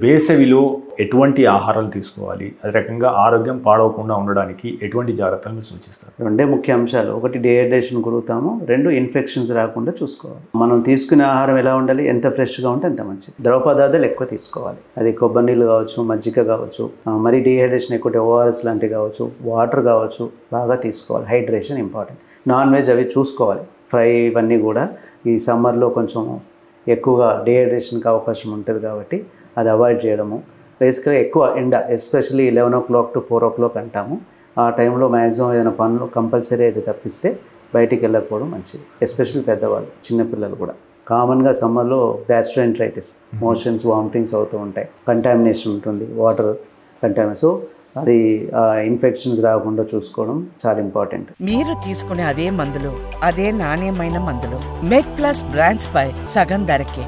వేసవిలో ఎటువంటి ఆహారాలు తీసుకోవాలి, అదే రకంగా ఆరోగ్యం పాడవకుండా ఉండడానికి ఎటువంటి జాగ్రత్తలు మీరు సూచిస్తారు? రెండే ముఖ్య అంశాలు. ఒకటి డీహైడ్రేషన్ గురవుతాము, రెండు ఇన్ఫెక్షన్స్ రాకుండా చూసుకోవాలి. మనం తీసుకునే ఆహారం ఎలా ఉండాలి, ఎంత ఫ్రెష్గా ఉంటే అంత మంచిది. ద్రవ పదార్థాలు ఎక్కువ తీసుకోవాలి. అది కొబ్బరి నీళ్ళు కావచ్చు, మజ్జిగ కావచ్చు, మరి డీహైడ్రేషన్ ఎక్కువ ఓఆర్ఎస్ లాంటివి కావచ్చు, వాటర్ కావచ్చు, బాగా తీసుకోవాలి. Hydration important. నాన్ వెజ్ అవి చూసుకోవాలి. ఫ్రై ఇవన్నీ కూడా ఈ సమ్మర్లో కొంచెం ఎక్కువగా డీహైడ్రేషన్కి అవకాశం ఉంటుంది కాబట్టి అది అవాయిడ్ చేయడము. బేసిక్గా ఎక్కువ ఎండ, ఎస్పెషల్లీ 11 o'clock to 4 o'clock అంటాము. ఆ టైంలో మ్యాక్సిమం ఏదైనా పనులు కంపల్సరీ అయితే తప్పిస్తే బయటికి వెళ్ళకపోవడం మంచిది. ఎస్పెషల్లీ పెద్దవాళ్ళు, చిన్నపిల్లలు కూడా. కామన్గా సమ్మర్లో గ్యాస్ట్రోఎంటరైటిస్, మోషన్స్, వామిటింగ్స్ అవుతూ ఉంటాయి. కంటామినేషన్ ఉంటుంది, వాటర్ కంటామినేషన్. సో అది ఇన్ఫెక్షన్స్ రాకుండా చూసుకోవడం చాలా ఇంపార్టెంట్. మీరు తీసుకునే అదే మందులు, అదే నాణ్యమైన మందులు మెడ్ ప్లస్ బ్రాండ్స్ పై సగం ధరకే.